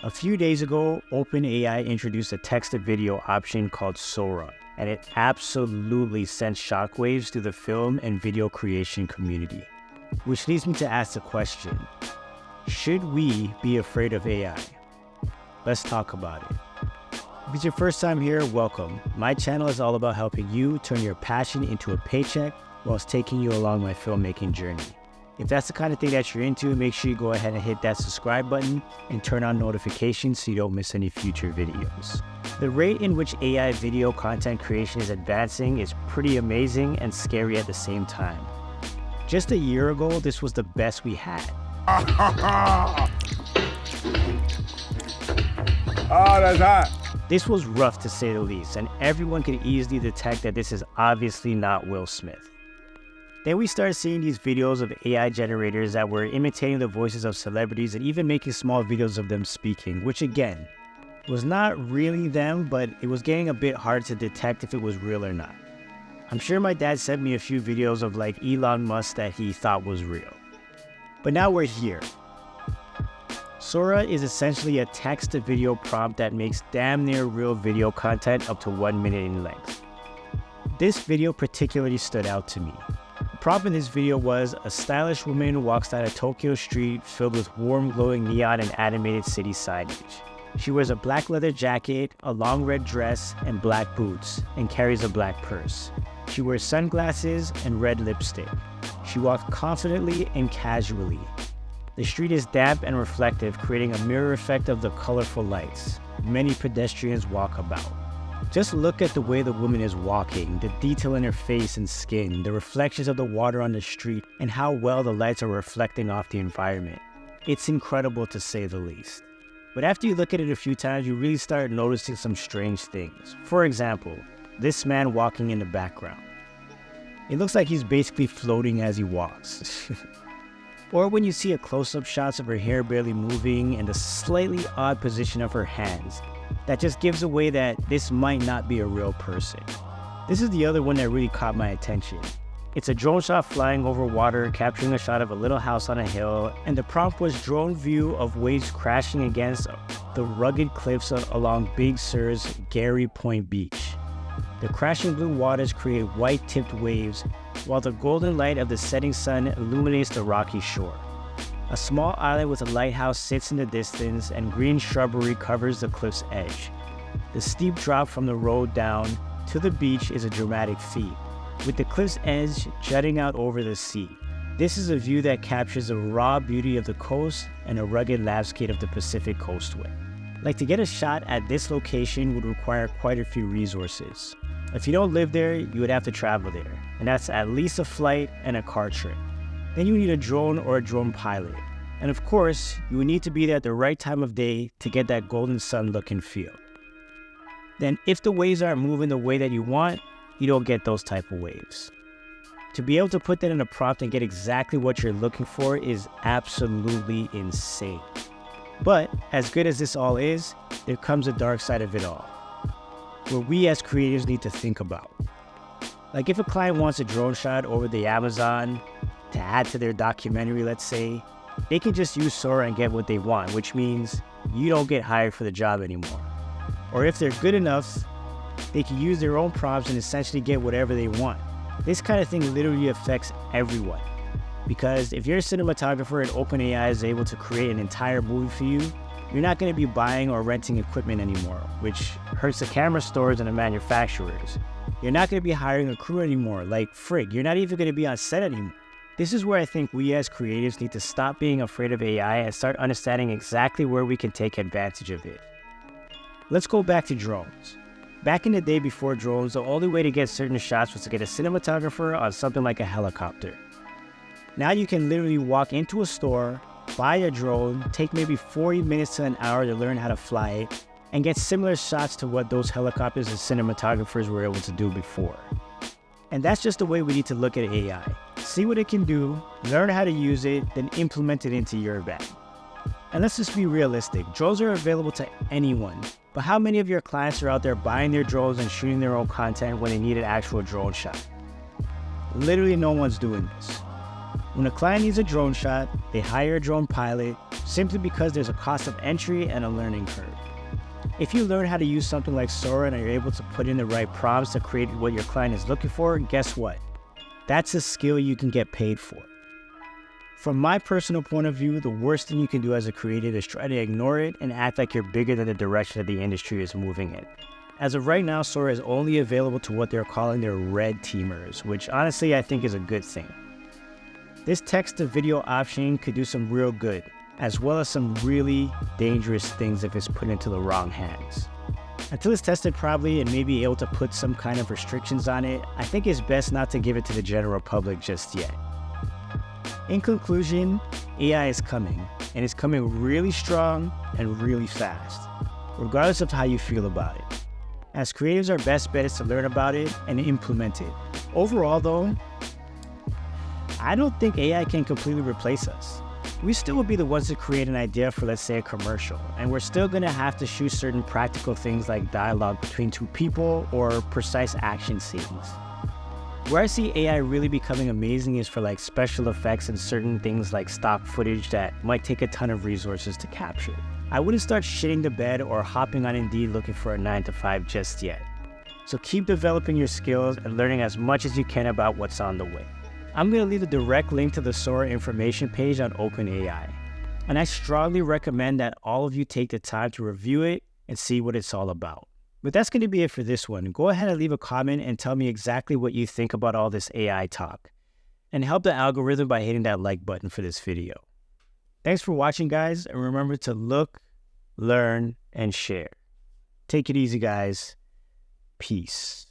A few days ago, OpenAI introduced a text-to-video option called SORA, and it absolutely sent shockwaves through the film and video creation community. Which leads me to ask the question, should we be afraid of AI? Let's talk about it. If it's your first time here, welcome. My channel is all about helping you turn your passion into a paycheck whilst taking you along my filmmaking journey. If that's the kind of thing that you're into, make sure you go ahead and hit that subscribe button and turn on notifications so you don't miss any future videos. The rate in which AI video content creation is advancing is pretty amazing and scary at the same time. Just a year ago, this was the best we had. Oh, that's hot. This was rough to say the least, and everyone could easily detect that this is obviously not Will Smith. Then we started seeing these videos of AI generators that were imitating the voices of celebrities and even making small videos of them speaking, which again, was not really them, but it was getting a bit hard to detect if it was real or not. I'm sure my dad sent me a few videos of like Elon Musk that he thought was real. But now we're here. SORA is essentially a text-to-video prompt that makes damn near real video content up to 1 minute in length. This video particularly stood out to me. The prompt in this video was a stylish woman walks down a Tokyo street filled with warm glowing neon and animated city signage. She wears a black leather jacket, a long red dress, and black boots, and carries a black purse. She wears sunglasses and red lipstick. She walks confidently and casually. The street is damp and reflective, creating a mirror effect of the colorful lights. Many pedestrians walk about. Just look at the way the woman is walking, the detail in her face and skin, the reflections of the water on the street, and how well the lights are reflecting off the environment. It's incredible to say the least. But after you look at it a few times, you really start noticing some strange things. For example, this man walking in the background. It looks like he's basically floating as he walks. Or when you see a close-up shots of her hair barely moving and the slightly odd position of her hands, that just gives away that this might not be a real person. This is the other one that really caught my attention. It's a drone shot flying over water, capturing a shot of a little house on a hill, and the prompt was drone view of waves crashing against the rugged cliffs along Big Sur's Gary Point Beach. The crashing blue waters create white-tipped waves, while the golden light of the setting sun illuminates the rocky shore. A small island with a lighthouse sits in the distance, and green shrubbery covers the cliff's edge. The steep drop from the road down to the beach is a dramatic feat, with the cliff's edge jutting out over the sea. This is a view that captures the raw beauty of the coast and a rugged landscape of the Pacific Coastway. Like, to get a shot at this location would require quite a few resources. If you don't live there, you would have to travel there, and that's at least a flight and a car trip. Then you need a drone or a drone pilot. And of course, you would need to be there at the right time of day to get that golden sun look and feel. Then if the waves aren't moving the way that you want, you don't get those type of waves. To be able to put that in a prompt and get exactly what you're looking for is absolutely insane. But as good as this all is, there comes a dark side of it all, where we as creators need to think about. Like, if a client wants a drone shot over the Amazon to add to their documentary, let's say, they can just use SORA and get what they want, which means you don't get hired for the job anymore. Or if they're good enough, they can use their own prompts and essentially get whatever they want. This kind of thing literally affects everyone. Because if you're a cinematographer and OpenAI is able to create an entire movie for you, you're not going to be buying or renting equipment anymore, which hurts the camera stores and the manufacturers. You're not going to be hiring a crew anymore, like frig, you're not even going to be on set anymore. This is where I think we as creatives need to stop being afraid of AI and start understanding exactly where we can take advantage of it. Let's go back to drones. Back in the day before drones, the only way to get certain shots was to get a cinematographer on something like a helicopter. Now you can literally walk into a store, buy a drone, take maybe 40 minutes to an hour to learn how to fly it, and get similar shots to what those helicopters and cinematographers were able to do before. And that's just the way we need to look at AI. See what it can do, learn how to use it, then implement it into your bag. And let's just be realistic, drones are available to anyone, but how many of your clients are out there buying their drones and shooting their own content when they need an actual drone shot? Literally no one's doing this. When a client needs a drone shot, they hire a drone pilot, simply because there's a cost of entry and a learning curve. If you learn how to use something like SORA and are able to put in the right prompts to create what your client is looking for, guess what? That's a skill you can get paid for. From my personal point of view, the worst thing you can do as a creative is try to ignore it and act like you're bigger than the direction that the industry is moving in. As of right now, SORA is only available to what they're calling their red teamers, which honestly I think is a good thing. This text-to-video option could do some real good, as well as some really dangerous things if it's put into the wrong hands. Until it's tested properly and maybe able to put some kind of restrictions on it, I think it's best not to give it to the general public just yet. In conclusion, AI is coming, and it's coming really strong and really fast, regardless of how you feel about it. As creatives, our best bet is to learn about it and implement it. Overall though, I don't think AI can completely replace us. We still will be the ones to create an idea for, let's say, a commercial, and we're still going to have to shoot certain practical things like dialogue between two people or precise action scenes. Where I see AI really becoming amazing is for like special effects and certain things like stock footage that might take a ton of resources to capture. I wouldn't start shitting the bed or hopping on Indeed looking for a 9-to-5 just yet. So keep developing your skills and learning as much as you can about what's on the way. I'm going to leave a direct link to the SORA information page on OpenAI, and I strongly recommend that all of you take the time to review it and see what it's all about. But that's going to be it for this one. Go ahead and leave a comment and tell me exactly what you think about all this AI talk, and help the algorithm by hitting that like button for this video. Thanks for watching, guys, and remember to look, learn, and share. Take it easy, guys. Peace.